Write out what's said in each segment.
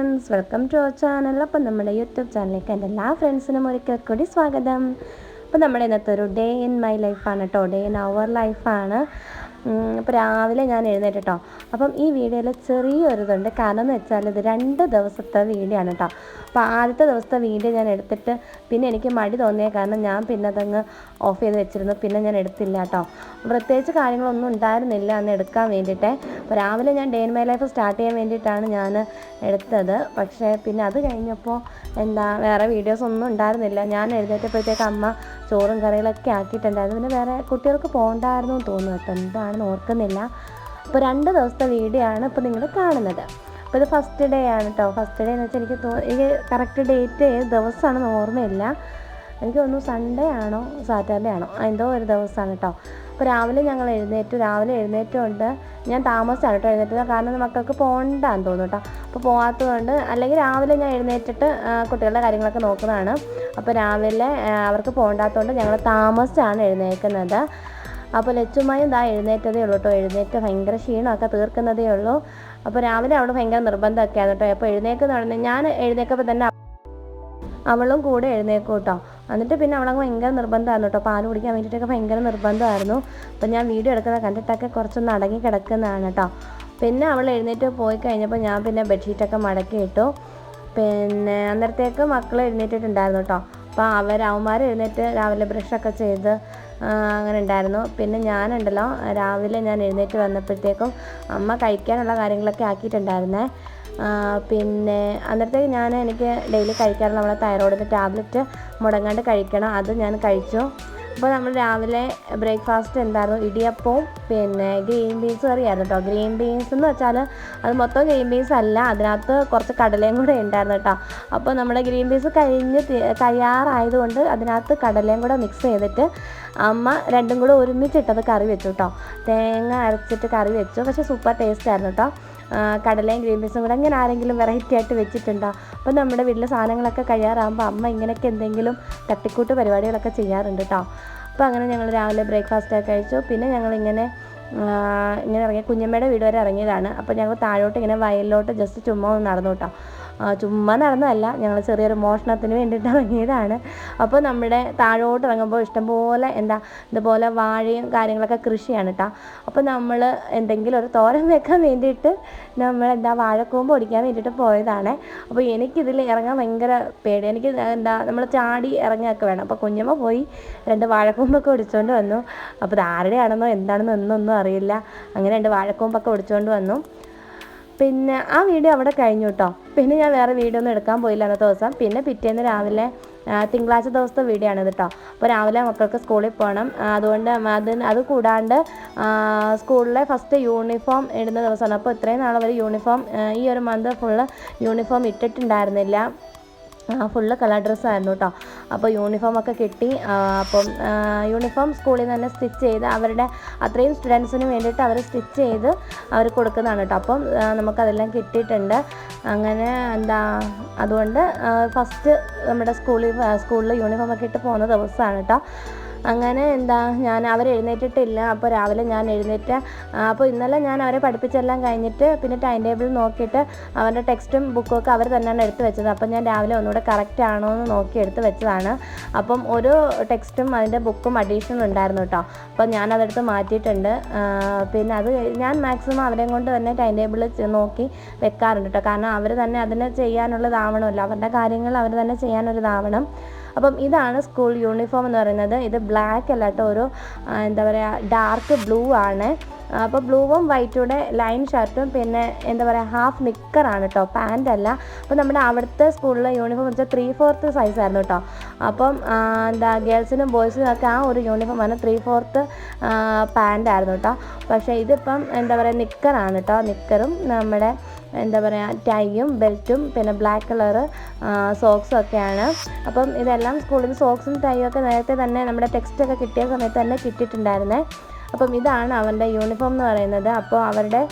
Friends, welcome to our channel. അപ്പം നമ്മുടെ YouTube ചാനലിലേക്ക് എൻ്റെ എല്ലാ ഫ്രണ്ട്സിനും ഒരിക്കൽ കൂടി സ്വാഗതം. അപ്പോൾ നമ്മുടെ ഇന്നത്തെ ഒരു ഡേ ഇൻ മൈ ലൈഫാണ് കേട്ടോ, ഡേ ഇൻ അവർ ലൈഫാണ്. അപ്പോൾ രാവിലെ ഞാൻ എഴുന്നേറ്റ് കേട്ടോ. അപ്പം ഈ വീഡിയോയിൽ ചെറിയൊരിതുണ്ട്, കാരണം എന്ന് വെച്ചാൽ ഇത് 2 ദിവസത്തെ വീഡിയോ ആണ് കേട്ടോ. അപ്പോൾ ആദ്യത്തെ ദിവസത്തെ വീഡിയോ ഞാൻ എടുത്തിട്ട് പിന്നെ എനിക്ക് മടി തോന്നിയ കാരണം ഞാൻ പിന്നെ അതങ്ങ് ഓഫ് ചെയ്ത് വെച്ചിരുന്നു. പിന്നെ ഞാൻ എടുത്തില്ല കേട്ടോ. പ്രത്യേകിച്ച് കാര്യങ്ങളൊന്നും ഉണ്ടായിരുന്നില്ല അന്ന് എടുക്കാൻ വേണ്ടിയിട്ട്. അപ്പോൾ രാവിലെ ഞാൻ day in my life start ചെയ്യാൻ വേണ്ടിയിട്ടാണ് ഞാൻ എടുത്തത്. പക്ഷേ പിന്നെ അത് കഴിഞ്ഞപ്പോൾ വേറെ വീഡിയോസ് ഒന്നും ഉണ്ടായിരുന്നില്ല. ഞാൻ എഴുന്നേറ്റപ്പോഴത്തേക്ക് അമ്മ ചോറും കറികളൊക്കെ ആക്കിയിട്ടുണ്ടായിരുന്നു. പിന്നെ വേറെ കുട്ടികൾക്ക് പോകണ്ടായിരുന്നു എന്ന് തോന്നുന്നു കേട്ടോ, എന്താണെന്ന് ഓർക്കുന്നില്ല. അപ്പോൾ 2 ദിവസത്തെ വീഡിയോ ആണ് ഇപ്പോൾ നിങ്ങൾ കാണുന്നത്. അപ്പോൾ ഇത് ഫസ്റ്റ് ഡേ ആണ് കേട്ടോ. ഫസ്റ്റ് ഡേ എന്ന് വെച്ചാൽ എനിക്ക് കറക്റ്റ് ഡേറ്റ് ഏത് ദിവസമാണെന്ന് ഓർമ്മയില്ല. എനിക്ക് തോന്നുന്നു സൺഡേ ആണോ സാറ്റർഡേ ആണോ എന്തോ ഒരു ദിവസമാണ് കേട്ടോ. അപ്പോൾ രാവിലെ ഞങ്ങൾ എഴുന്നേറ്റുകൊണ്ട് ഞാൻ താമസിച്ചാണ് കേട്ടോ എഴുന്നേറ്റത്, കാരണം മക്കൾക്ക് പോകണ്ടാന്ന് തോന്നുന്നു കേട്ടോ. അപ്പോൾ പോകാത്തതുകൊണ്ട്, അല്ലെങ്കിൽ രാവിലെ ഞാൻ എഴുന്നേറ്റിട്ട് കുട്ടികളുടെ കാര്യങ്ങളൊക്കെ നോക്കുന്നതാണ്. അപ്പോൾ രാവിലെ അവർക്ക് പോകണ്ടാത്തതുകൊണ്ട് ഞങ്ങൾ താമസിച്ചാണ് എഴുന്നേൽക്കുന്നത്. അപ്പോൾ ലച്ചുമ്മയും എഴുന്നേറ്റതേ ഉള്ളൂ കേട്ടോ. എഴുന്നേറ്റ് ഭയങ്കര ക്ഷീണമൊക്കെ തീർക്കുന്നതേ ഉള്ളൂ. അപ്പോൾ രാവിലെ അവൾ ഭയങ്കര നിർബന്ധമൊക്കെ ആണ് കേട്ടോ. അപ്പോൾ ഞാൻ എഴുന്നേൽക്കുമ്പോൾ തന്നെ അവളും കൂടെ എഴുന്നേൽക്കും കേട്ടോ. എന്നിട്ട് പിന്നെ അവളങ്ങ് ഭയങ്കര നിർബന്ധമായിരുന്നു കേട്ടോ, പാല് കുടിക്കാൻ വേണ്ടിയിട്ടൊക്കെ ഭയങ്കര നിർബന്ധമായിരുന്നു. അപ്പം ഞാൻ വീഡിയോ എടുക്കുന്നത് കണ്ടിട്ടൊക്കെ കുറച്ചൊന്ന് അടങ്ങി കിടക്കുന്നതാണ് കേട്ടോ. പിന്നെ അവൾ എഴുന്നേറ്റ് പോയി കഴിഞ്ഞപ്പോൾ ഞാൻ പിന്നെ ബെഡ്ഷീറ്റൊക്കെ മടക്കി ഇട്ടു. പിന്നെ അന്നേരത്തേക്ക് മക്കൾ എഴുന്നേറ്റിട്ടുണ്ടായിരുന്നു കേട്ടോ. അപ്പോൾ അവന്മാർ എഴുന്നേറ്റ് രാവിലെ ബ്രഷൊക്കെ ചെയ്ത് അങ്ങനെ ഉണ്ടായിരുന്നു. പിന്നെ ഞാനുണ്ടല്ലോ, രാവിലെ ഞാൻ എഴുന്നേറ്റ് വന്നപ്പോഴത്തേക്കും അമ്മ കഴിക്കാനുള്ള കാര്യങ്ങളൊക്കെ ആക്കിയിട്ടുണ്ടായിരുന്നേ. പിന്നെ അന്നേരത്തേക്ക് എനിക്ക് ഡെയിലി കഴിക്കാറുള്ള നമ്മളെ തൈറോയിഡിൻ്റെ ടാബ്ലറ്റ് മുടങ്ങാണ്ട് കഴിക്കണം, അത് ഞാൻ കഴിച്ചു. അപ്പോൾ നമ്മൾ രാവിലെ ബ്രേക്ക്ഫാസ്റ്റ് എന്തായിരുന്നു, ഇടിയപ്പവും പിന്നെ ഗ്രീൻ ബീൻസ് കറിയായിരുന്നു കേട്ടോ. ഗ്രീൻ ബീൻസ് എന്ന് വെച്ചാൽ അത് മൊത്തം ഗ്രീൻ ബീൻസ് അല്ല, അതിനകത്ത് കുറച്ച് കടലയും കൂടെ ഉണ്ടായിരുന്നു കേട്ടോ. അപ്പോൾ നമ്മുടെ ഗ്രീൻ ബീൻസ് കഴിയാറായതുകൊണ്ട് അതിനകത്ത് കടലയും കൂടെ മിക്സ് ചെയ്തിട്ട് അമ്മ രണ്ടും കൂടെ ഒരുമിച്ചിട്ടത് കറി വെച്ചു കേട്ടോ. തേങ്ങ അരച്ചിട്ട് കറി വെച്ചു. പക്ഷേ സൂപ്പർ ടേസ്റ്റ് ആയിരുന്നു കേട്ടോ. കടലയും ഗ്രീൻ പീസും കൂടെ ഇങ്ങനെ ആരെങ്കിലും വെറൈറ്റി ആയിട്ട് വെച്ചിട്ടുണ്ടോ? അപ്പോൾ നമ്മുടെ വീട്ടിലെ സാധനങ്ങളൊക്കെ കഴിയാറാകുമ്പോൾ അമ്മ ഇങ്ങനെയൊക്കെ എന്തെങ്കിലും തട്ടിക്കൂട്ട് പരിപാടികളൊക്കെ ചെയ്യാറുണ്ട് കേട്ടോ. അപ്പോൾ അങ്ങനെ ഞങ്ങൾ രാവിലെ ബ്രേക്ക്ഫാസ്റ്റൊക്കെ കഴിച്ചു. പിന്നെ ഞങ്ങളിങ്ങനെ ഇറങ്ങി കുഞ്ഞമ്മയുടെ വീട് വരെ ഇറങ്ങിയതാണ്. അപ്പോൾ ഞങ്ങൾ താഴോട്ട് ഇങ്ങനെ വയലിലോട്ട് ജസ്റ്റ് ചുമ്മാ ഒന്ന് നടന്നു കേട്ടോ. ചുമ്മാ നടന്നതല്ല, ഞങ്ങൾ ചെറിയൊരു മോഷണത്തിന് വേണ്ടിയിട്ട് ഇറങ്ങിയതാണ്. അപ്പോൾ നമ്മുടെ താഴോട്ട് ഇറങ്ങുമ്പോൾ ഇഷ്ടംപോലെ ഇതുപോലെ വാഴയും കാര്യങ്ങളൊക്കെ കൃഷിയാണ് കേട്ടോ. അപ്പോൾ നമ്മൾ എന്തെങ്കിലും ഒരു തോരൻ വെക്കാൻ വേണ്ടിയിട്ട് നമ്മൾ വാഴക്കൂമ്പ് ഒടിക്കാൻ വേണ്ടിയിട്ട് പോയതാണ്. അപ്പോൾ എനിക്കിതിൽ ഇറങ്ങാൻ ഭയങ്കര പേടി. എനിക്ക് നമ്മൾ ചാടി ഇറങ്ങുകയൊക്കെ വേണം. അപ്പോൾ കുഞ്ഞമ്മ പോയി 2 വാഴക്കൂമ്പൊക്കെ ഒടിച്ചുകൊണ്ട് വന്നു. അപ്പോൾ ഇത് ആരുടെയാണെന്നോ എന്താണെന്നോ ഒന്നും അറിയില്ല. അങ്ങനെ 2 വാഴക്കൂമ്പൊക്കെ ഒടിച്ചുകൊണ്ട് വന്നു. പിന്നെ ആ വീഡിയോ അവിടെ കഴിഞ്ഞു കേട്ടോ. പിന്നെ ഞാൻ വേറെ വീഡിയോ ഒന്നും എടുക്കാൻ പോയില്ല അന്നത്തെ ദിവസം. പിന്നെ പിറ്റേന്ന് രാവിലെ തിങ്കളാഴ്ച ദിവസത്തെ വീഡിയോ ആണിത് കേട്ടോ. അപ്പോൾ രാവിലെ മക്കൾക്ക് സ്കൂളിൽ പോകണം, അതുകൊണ്ട് അത് കൂടാണ്ട് സ്കൂളിലെ ഫസ്റ്റ് യൂണിഫോം ഇടുന്ന ദിവസമാണ്. അപ്പോൾ ഇത്രയും നാൾ വരെ യൂണിഫോം ഈ ഒരു മന്ത് ഫുള്ള് യൂണിഫോം ഇട്ടിട്ടുണ്ടായിരുന്നില്ല, ഫുള്ള് കളർ ഡ്രസ്സായിരുന്നു കേട്ടോ. അപ്പോൾ യൂണിഫോമൊക്കെ കിട്ടി. അപ്പം യൂണിഫോം സ്കൂളിൽ നിന്ന് തന്നെ സ്റ്റിച്ച് ചെയ്ത് അവരുടെ അത്രയും സ്റ്റുഡൻസിന് വേണ്ടിയിട്ട് അവർ സ്റ്റിച്ച് ചെയ്ത് അവർ കൊടുക്കുന്നതാണ് കേട്ടോ. അപ്പം നമുക്കതെല്ലാം കിട്ടിയിട്ടുണ്ട്. അങ്ങനെ അതുകൊണ്ട് ഫസ്റ്റ് നമ്മുടെ സ്കൂളിൽ യൂണിഫോമൊക്കെ ഇട്ട് പോകുന്ന ദിവസമാണ് കേട്ടോ. അങ്ങനെ ഞാൻ അവർ എഴുന്നേറ്റിട്ടില്ല. അപ്പോൾ രാവിലെ ഞാൻ എഴുന്നേറ്റ്, അപ്പോൾ ഇന്നലെ ഞാൻ അവരെ പഠിപ്പിച്ചെല്ലാം കഴിഞ്ഞിട്ട് പിന്നെ ടൈം ടേബിൾ നോക്കിയിട്ട് അവരുടെ ടെക്സ്റ്റും ബുക്കും ഒക്കെ അവർ തന്നെയാണ് എടുത്ത് വെച്ചത്. അപ്പം ഞാൻ രാവിലെ ഒന്നുകൂടെ കറക്റ്റ് ആണോ എന്ന് നോക്കി എടുത്ത് വെച്ചതാണ്. അപ്പം ഒരു ടെക്സ്റ്റും അതിൻ്റെ ബുക്കും അഡീഷണൽ ഉണ്ടായിരുന്നു കേട്ടോ. അപ്പം ഞാനതെടുത്ത് മാറ്റിയിട്ടുണ്ട്. പിന്നെ അത് ഞാൻ മാക്സിമം അവരെയും കൊണ്ട് തന്നെ ടൈം ടേബിൾ നോക്കി വെക്കാറുണ്ട് കേട്ടോ. കാരണം അവർ തന്നെ അതിന് ചെയ്യാനുള്ളതാവണമല്ലോ, അവരുടെ കാര്യങ്ങൾ അവർ തന്നെ ചെയ്യാനുള്ളതാവണം. അപ്പം ഇതാണ് സ്കൂൾ യൂണിഫോം എന്ന് പറയുന്നത്. ഇത് ബ്ലാക്ക് അല്ല കേട്ടോ, ഒരു ഡാർക്ക് ബ്ലൂ ആണ്. അപ്പോൾ ബ്ലൂവും വൈറ്റൂടെ ലൈൻ ഷർട്ടും പിന്നെ ഹാഫ് നിക്കറാണ് കേട്ടോ, പാൻ്റ് അല്ല. അപ്പോൾ നമ്മുടെ അവിടുത്തെ സ്കൂളിലെ യൂണിഫോം വെച്ചാൽ 3/4 സൈസ് ആയിരുന്നു കേട്ടോ. അപ്പം ഗേൾസിനും ബോയ്സിനും ഒക്കെ ആ ഒരു യൂണിഫോം ആണ് 3/4 പാൻ്റ് ആയിരുന്നു കേട്ടോ. പക്ഷേ ഇതിപ്പം നിക്കറാണ് കേട്ടോ. നിക്കറും നമ്മുടെ ടൈയും ബെൽറ്റും പിന്നെ ബ്ലാക്ക് കളറ് സോക്സും ഒക്കെയാണ്. അപ്പം ഇതെല്ലാം സ്കൂളിൽ നിന്ന് സോക്സും ടൈയും ഒക്കെ നേരത്തെ തന്നെ നമ്മുടെ ടെക്സ്റ്റൊക്കെ കിട്ടിയ സമയത്ത് തന്നെ കിട്ടിയിട്ടുണ്ടായിരുന്നേ. അപ്പം ഇതാണ് അവൻ്റെ യൂണിഫോം എന്ന് പറയുന്നത്. അപ്പോൾ അവരുടെ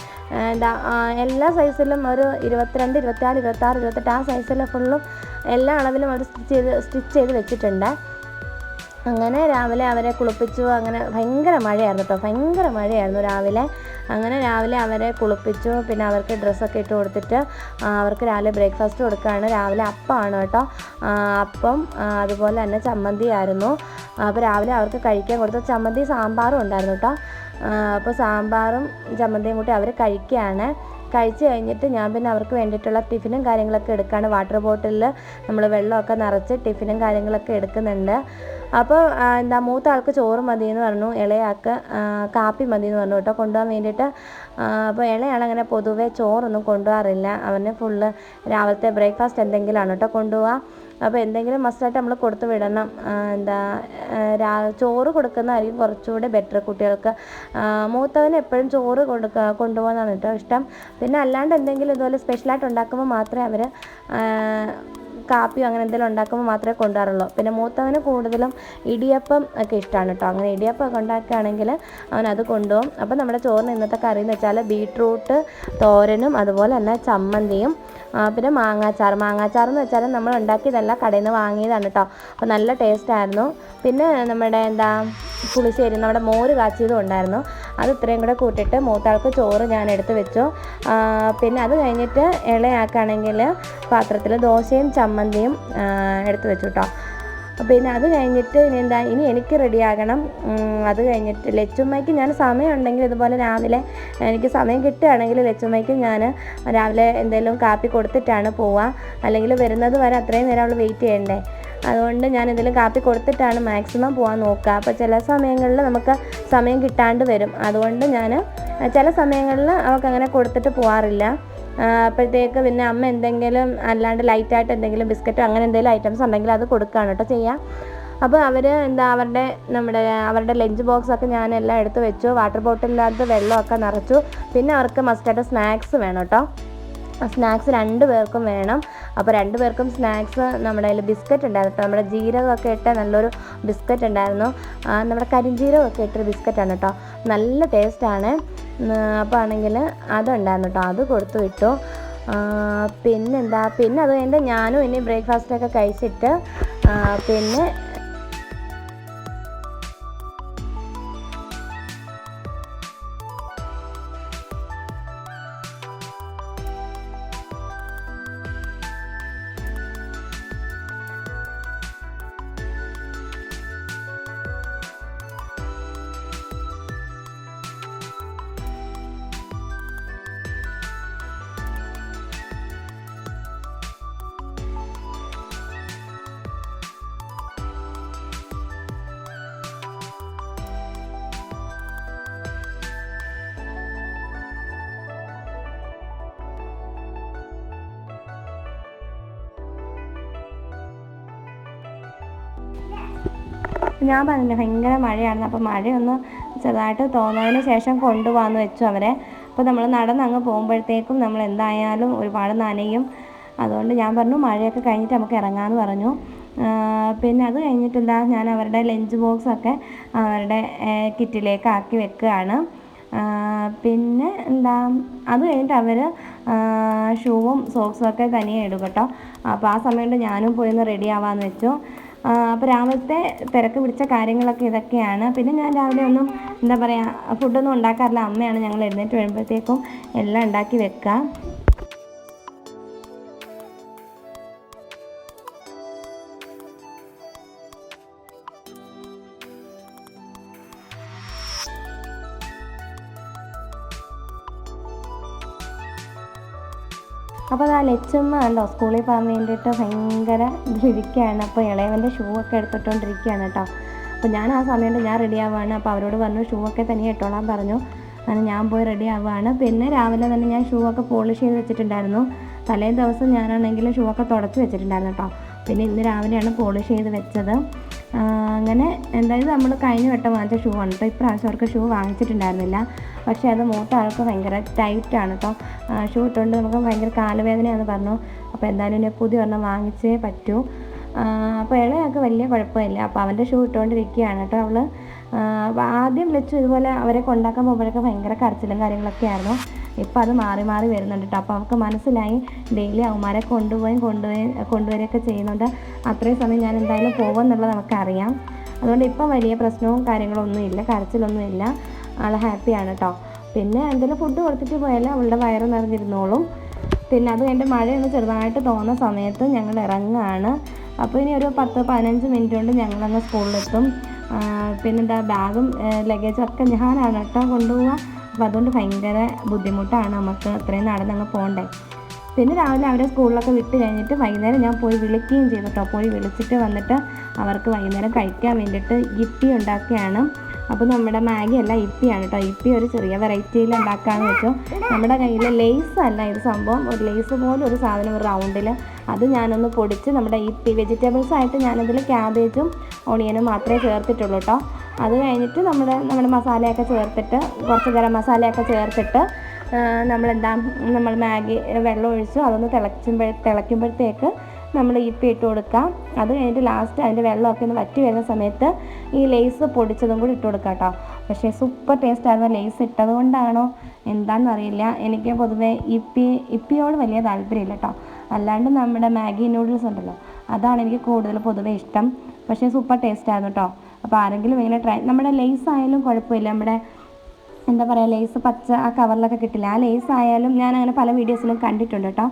എല്ലാ സൈസിലും ഒരു 22, 24, 26, 28 ആ സൈസിൽ ഫുള്ളും എല്ലാ അളവിലും അവർ സ്റ്റിച്ച് ചെയ്ത് വെച്ചിട്ടുണ്ട്. അങ്ങനെ രാവിലെ അവരെ കുളിപ്പിച്ചു. അങ്ങനെ ഭയങ്കര മഴയായിരുന്നു കേട്ടോ, ഭയങ്കര മഴയായിരുന്നു രാവിലെ. അങ്ങനെ രാവിലെ അവരെ കുളിപ്പിച്ചു, പിന്നെ അവർക്ക് ഡ്രസ്സൊക്കെ ഇട്ട് കൊടുത്തിട്ട് അവർക്ക് രാവിലെ ബ്രേക്ക്ഫാസ്റ്റ് കൊടുക്കുകയാണ്. രാവിലെ അപ്പമാണ് കേട്ടോ, അപ്പം അതുപോലെ തന്നെ ചമ്മന്തി ആയിരുന്നു. അപ്പോൾ രാവിലെ അവർക്ക് കഴിക്കാൻ കൊടുത്തു. ചമ്മന്തി സാമ്പാറും ഉണ്ടായിരുന്നു കേട്ടോ. അപ്പോൾ സാമ്പാറും ചമ്മന്തിയും കൂട്ടി അവർ കഴിക്കുകയാണ്. കഴിച്ച് കഴിഞ്ഞിട്ട് ഞാൻ പിന്നെ അവർക്ക് വേണ്ടിയിട്ടുള്ള ടിഫിനും കാര്യങ്ങളൊക്കെ എടുക്കുകയാണ്. വാട്ടർ ബോട്ടിലിൽ നമ്മൾ വെള്ളമൊക്കെ നിറച്ച് ടിഫിനും കാര്യങ്ങളൊക്കെ എടുക്കുന്നുണ്ട്. അപ്പോൾ മൂത്ത ആൾക്ക് ചോറ് മതിയെന്ന് പറഞ്ഞു, ഇളയാൾക്ക് കാപ്പി മതിയെന്ന് പറഞ്ഞു കേട്ടോ കൊണ്ടുപോകാൻ വേണ്ടിയിട്ട്. അപ്പോൾ ഇളയാളങ്ങനെ പൊതുവേ ചോറൊന്നും കൊണ്ടുപോകാറില്ല. അവന് ഫുള്ള് രാവിലത്തെ ബ്രേക്ക്ഫാസ്റ്റ് എന്തെങ്കിലുമാണ് കേട്ടോ കൊണ്ടുപോവുക. അപ്പോൾ എന്തെങ്കിലും മസ്റ്റായിട്ട് നമ്മൾ കൊടുത്തു വിടണം. ചോറ് കൊടുക്കുന്നതായിരിക്കും കുറച്ചുകൂടെ ബെറ്റർ കുട്ടികൾക്ക്. മൂത്തവന് എപ്പോഴും ചോറ് കൊണ്ടുപോകാനാണ് കേട്ടോ ഇഷ്ടം. പിന്നെ അല്ലാണ്ട് എന്തെങ്കിലും ഇതുപോലെ സ്പെഷ്യലായിട്ട് ഉണ്ടാക്കുമ്പോൾ മാത്രമേ അവർ കാപ്പിയോ അങ്ങനെ എന്തെങ്കിലും ഉണ്ടാക്കുമ്പോൾ മാത്രമേ കൊണ്ടുപോകാറുള്ളൂ. പിന്നെ മൂത്തവന് കൂടുതലും ഇടിയപ്പം ഒക്കെ ഇഷ്ടമാണ് കേട്ടോ. അങ്ങനെ ഇടിയപ്പം ഒക്കെ ഉണ്ടാക്കുകയാണെങ്കിൽ അവനത് കൊണ്ടുപോകും. അപ്പോൾ നമ്മുടെ ചോറിന് ഇന്നത്തെ കറി എന്ന് വെച്ചാൽ ബീട്രൂട്ട് തോരനും അതുപോലെ തന്നെ ചമ്മന്തിയും പിന്നെ മാങ്ങാച്ചാർ എന്ന് വെച്ചാൽ നമ്മൾ ഉണ്ടാക്കിയതല്ല, കടയിൽ നിന്ന് വാങ്ങിയതാണ് കേട്ടോ. അപ്പോൾ നല്ല ടേസ്റ്റായിരുന്നു. പിന്നെ നമ്മുടെ പുളിശ്ശേരി, നമ്മുടെ മോര് കാച്ചിയതും ഉണ്ടായിരുന്നു. അത് ഇത്രയും കൂടെ കൂട്ടിയിട്ട് മൂത്താൾക്ക് ചോറ് ഞാൻ എടുത്ത് വെച്ചു. പിന്നെ അത് കഴിഞ്ഞിട്ട് ഇളയാക്കാണെങ്കിൽ പാത്രത്തിൽ ദോശയും ചമ്മന്തിയും എടുത്ത് വെച്ചു കേട്ടോ. പിന്നെ അത് കഴിഞ്ഞിട്ട് ഇനി എനിക്ക് റെഡിയാകണം. അത് കഴിഞ്ഞിട്ട് ലച്ചുമ്മയ്ക്ക് ഞാൻ സമയമുണ്ടെങ്കിൽ ഇതുപോലെ രാവിലെ എനിക്ക് സമയം കിട്ടുകയാണെങ്കിൽ ലച്ചുമ്മയ്ക്ക് ഞാൻ രാവിലെ എന്തെങ്കിലും കാപ്പി കൊടുത്തിട്ടാണ് പോവുക. അല്ലെങ്കിൽ വരുന്നത് വരെ അത്രയും നേരം അവൾ വെയിറ്റ് ചെയ്യണ്ടേ. അതുകൊണ്ട് ഞാൻ എന്തെങ്കിലും കാപ്പി കൊടുത്തിട്ടാണ് മാക്സിമം പോകാൻ നോക്കുക. അപ്പോൾ ചില സമയങ്ങളിൽ നമുക്ക് സമയം കിട്ടാണ്ട് വരും. അതുകൊണ്ട് ഞാൻ ചില സമയങ്ങളിൽ അവൾക്കങ്ങനെ കൊടുത്തിട്ട് പോകാറില്ല. അപ്പോഴത്തേക്ക് പിന്നെ അമ്മ എന്തെങ്കിലും അല്ലാണ്ട് ലൈറ്റായിട്ട് എന്തെങ്കിലും ബിസ്ക്കറ്റോ അങ്ങനെ എന്തെങ്കിലും ഐറ്റംസ് ഉണ്ടെങ്കിൽ അത് കൊടുക്കുകയാണ് കേട്ടോ ചെയ്യുക. അപ്പോൾ അവർ അവരുടെ ലഞ്ച് ബോക്സൊക്കെ ഞാനെല്ലാം എടുത്ത് വെച്ചു. വാട്ടർ ബോട്ടിലിനകത്ത് വെള്ളമൊക്കെ നിറച്ചു. പിന്നെ അവർക്ക് മസ്റ്റായിട്ട് സ്നാക്സ് വേണം കേട്ടോ. സ്നാക്സ് 2 പേർക്കും വേണം. അപ്പോൾ 2 പേർക്കും സ്നാക്സ് നമ്മുടെ കയ്യിൽ ബിസ്ക്കറ്റ് ഉണ്ടായിരുന്നു കേട്ടോ. നമ്മുടെ ജീരകമൊക്കെ ഇട്ട നല്ലൊരു ബിസ്ക്കറ്റ് ഉണ്ടായിരുന്നു. നമ്മുടെ കരിഞ്ജീരകമൊക്കെ ഇട്ടൊരു ബിസ്ക്കറ്റാണ് കേട്ടോ, നല്ല ടേസ്റ്റാണ്. അപ്പോൾ ആണെങ്കിൽ അതുണ്ടായിരുന്നു കേട്ടോ, അത് കൊടുത്തു വിട്ടു. പിന്നെ അത് കഴിഞ്ഞിട്ട് ഞാനും ഇനി ബ്രേക്ക്ഫാസ്റ്റൊക്കെ കഴിച്ചിട്ട് പിന്നെ ഞാൻ പറഞ്ഞില്ല ഭയങ്കര മഴയായിരുന്നു. അപ്പോൾ മഴയൊന്ന് ചെറുതായിട്ട് തോന്നതിന് ശേഷം കൊണ്ടുപോകാമെന്ന് വെച്ചു അവരെ. അപ്പോൾ നമ്മൾ നടന്നങ്ങ് പോകുമ്പോഴത്തേക്കും നമ്മൾ എന്തായാലും ഒരുപാട് നനയും. അതുകൊണ്ട് ഞാൻ പറഞ്ഞു മഴയൊക്കെ കഴിഞ്ഞിട്ട് നമുക്ക് ഇറങ്ങാമെന്ന് പറഞ്ഞു. പിന്നെ അത് കഴിഞ്ഞിട്ടില്ല, ഞാൻ അവരുടെ ലഞ്ച് ബോക്സൊക്കെ അവരുടെ കിറ്റിലേക്ക് ആക്കി വെക്കുകയാണ്. പിന്നെ അത് കഴിഞ്ഞിട്ട് അവർ ഷൂവും സോക്സും ഒക്കെ തനിയെ ഇടും കേട്ടോ. അപ്പോൾ ആ സമയം കൊണ്ട് ഞാനും പോയി ഒന്ന് റെഡി ആവാമെന്ന് വെച്ചു. അപ്പോൾ രാവിലത്തെ തിരക്ക് പിടിച്ച കാര്യങ്ങളൊക്കെ ഇതൊക്കെയാണ്. പിന്നെ ഞാൻ രാവിലെ ഒന്നും ഫുഡൊന്നും ഉണ്ടാക്കാറില്ല. അമ്മയാണ് ഞങ്ങൾ എഴുന്നേറ്റ് വരുമ്പോഴത്തേക്കും എല്ലാം ഉണ്ടാക്കി വെക്കുക. അപ്പോൾ ലച്ചുമ്മ കണ്ടോ സ്കൂളിൽ പോകാൻ വേണ്ടിയിട്ട് ഭയങ്കര ഇതിരിക്കുകയാണ്. അപ്പോൾ ഇളയവൻ്റെ ഷൂ ഒക്കെ എടുത്തിട്ടുകൊണ്ടിരിക്കുകയാണ് കേട്ടോ. അപ്പോൾ ഞാൻ ആ സമയത്ത് ഞാൻ റെഡി ആവുകയാണ്. അപ്പോൾ അവരോട് പറഞ്ഞു ഷൂ ഒക്കെ തനിയെ ഇട്ടോളാൻ പറഞ്ഞു. അങ്ങനെ ഞാൻ പോയി റെഡി ആവുകയാണ്. പിന്നെ രാവിലെ തന്നെ ഞാൻ ഷൂ ഒക്കെ പോളിഷ് ചെയ്ത് വെച്ചിട്ടുണ്ടായിരുന്നു. തലേ ദിവസം ഞാനാണെങ്കിൽ ഷൂ ഒക്കെ തുടച്ച് വെച്ചിട്ടുണ്ടായിരുന്നു കേട്ടോ. പിന്നെ ഇന്ന് രാവിലെയാണ് പോളിഷ് ചെയ്ത് വെച്ചത്. അങ്ങനെ എന്തായാലും നമ്മൾ കഴിഞ്ഞ വട്ടം വാങ്ങിച്ച ഷൂ ആണ് കേട്ടോ. ഇപ്രാവശ്യം അവർക്ക് ഷൂ വാങ്ങിച്ചിട്ടുണ്ടായിരുന്നില്ല. പക്ഷേ അത് മൂത്ത ആൾക്ക് ഭയങ്കര ടൈറ്റാണ് കേട്ടോ. ഷൂ ഇട്ടുകൊണ്ട് നമുക്ക് ഭയങ്കര കാലുവേദനയാണെന്ന് പറഞ്ഞു. അപ്പോൾ എന്തായാലും ഇനി പുതിയ ഒരെണ്ണം വാങ്ങിച്ചേ പറ്റൂ. അപ്പോൾ ഇളയാൾക്ക് വലിയ കുഴപ്പമില്ല. അപ്പോൾ അവൻ്റെ ഷൂ ഇട്ടുകൊണ്ടിരിക്കുകയാണ് കേട്ടോ അവൾ. അപ്പോൾ ആദ്യം ലച്ചു ഇതുപോലെ അവരെ കൊണ്ടാക്കാൻ പോകുമ്പോഴൊക്കെ ഭയങ്കര കരച്ചിലും കാര്യങ്ങളൊക്കെ ആയിരുന്നു. ഇപ്പോൾ അത് മാറി മാറി വരുന്നുണ്ട് കേട്ടോ. അപ്പോൾ അവൾക്ക് മനസ്സിലായി ഡെയിലി അവന്മാരെ കൊണ്ടുവരികയൊക്കെ ചെയ്യുന്നുണ്ട്. അത്രയും സമയം ഞാൻ എന്തായാലും പോകുമെന്നുള്ളത് നമുക്കറിയാം. അതുകൊണ്ട് ഇപ്പോൾ വലിയ പ്രശ്നവും കാര്യങ്ങളൊന്നുമില്ല, കരച്ചിലൊന്നുമില്ല, ആൾ ഹാപ്പിയാണ് കേട്ടോ. പിന്നെ എന്തെങ്കിലും ഫുഡ് കൊടുത്തിട്ട് പോയാൽ അവളുടെ വയറ് നിറഞ്ഞിരുന്നോളും. പിന്നെ അത് കഴിഞ്ഞിട്ട് മഴയൊന്ന് ചെറുതായിട്ട് തോന്നുന്ന സമയത്ത് ഞങ്ങൾ ഇറങ്ങുകയാണ്. അപ്പോൾ ഇനി ഒരു 10-15 മിനിറ്റ് കൊണ്ട് ഞങ്ങളങ്ങ് സ്കൂളിലെത്തും. പിന്നെന്താ ബാഗും ലഗേജും ഒക്കെ ഞാനാണ് കേട്ടോ കൊണ്ടുപോവുക. അപ്പോൾ അതുകൊണ്ട് ഭയങ്കര ബുദ്ധിമുട്ടാണ് നമുക്ക് അത്രയും നടന്നങ്ങ് പോകണ്ടേ. പിന്നെ രാവിലെ അവരെ സ്കൂളിലൊക്കെ വിട്ട് കഴിഞ്ഞിട്ട് വൈകുന്നേരം ഞാൻ പോയി വിളിക്കുകയും ചെയ്തു കേട്ടോ. പോയി വിളിച്ചിട്ട് വന്നിട്ട് അവർക്ക് വൈകുന്നേരം കഴിക്കാൻ വേണ്ടിയിട്ട് ഇപ്പി ഉണ്ടാക്കുകയാണ്. അപ്പോൾ നമ്മുടെ മാഗി അല്ല, ഇപ്പിയാണ് കേട്ടോ. ഇപ്പി ഒരു ചെറിയ വെറൈറ്റിയിൽ ഉണ്ടാക്കാമെന്ന് വെച്ചു. നമ്മുടെ കയ്യിൽ ലേസ് അല്ല ഇത് സംഭവം, ഒരു ലേസ് പോലെ ഒരു സാധനം, ഒരു റൗണ്ടിൽ, അത് ഞാനൊന്ന് പൊടിച്ച് നമ്മുടെ ഇപ്പി വെജിറ്റബിൾസ് ആയിട്ട് ഞാനതിൽ ക്യാബേജും ഓണിയനും മാത്രമേ ചേർത്തിട്ടുള്ളൂ കേട്ടോ. അത് കഴിഞ്ഞിട്ട് നമ്മുടെ മസാലയൊക്കെ ചേർത്തിട്ട്, കുറച്ച് ഗരം മസാലയൊക്കെ ചേർത്തിട്ട് നമ്മൾ മാഗി വെള്ളം ഒഴിച്ചു അതൊന്ന് തിളയ്ക്കുമ്പോഴത്തേക്ക് നമ്മൾ ഇപ്പി ഇട്ട് കൊടുക്കാം. അത് കഴിഞ്ഞിട്ട് ലാസ്റ്റ് അതിൻ്റെ വെള്ളമൊക്കെ ഒന്ന് വറ്റി വരുന്ന സമയത്ത് ഈ ലേസ് പൊടിച്ചതും കൂടി ഇട്ട് കൊടുക്കാം കേട്ടോ. പക്ഷേ സൂപ്പർ ടേസ്റ്റ് ആയിരുന്നു. ലേസ് ഇട്ടത് കൊണ്ടാണോ എന്താണെന്നറിയില്ല, എനിക്ക് പൊതുവേ ഇപ്പിയോട് വലിയ താല്പര്യമില്ല കേട്ടോ. അല്ലാണ്ട് നമ്മുടെ മാഗി നൂഡിൽസ് ഉണ്ടല്ലോ, അതാണ് എനിക്ക് കൂടുതൽ പൊതുവേ ഇഷ്ടം. പക്ഷേ സൂപ്പർ ടേസ്റ്റ് ആയിരുന്നു കേട്ടോ. അപ്പോൾ ആരെങ്കിലും ഇങ്ങനെ നമ്മുടെ ലേസ് ആയാലും കുഴപ്പമില്ല, നമ്മുടെ എന്താ പറയുക, ലേസ് പച്ച ആ കവറിലൊക്കെ കിട്ടില്ല, ആ ലേസ് ആയാലും ഞാൻ അങ്ങനെ പല വീഡിയോസിലും കണ്ടിട്ടുണ്ട് കേട്ടോ.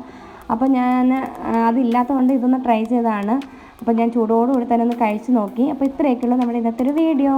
അപ്പോൾ ഞാൻ അതില്ലാത്തതുകൊണ്ട് ഇതൊന്ന് ട്രൈ ചെയ്തതാണ്. അപ്പോൾ ഞാൻ ചൂടോടുകൂടി തന്നെ ഒന്ന് കഴിച്ച് നോക്കി. അപ്പോൾ ഇത്രയൊക്കെയുള്ളൂ നമ്മുടെ ഇന്നത്തെ ഒരു വീഡിയോ.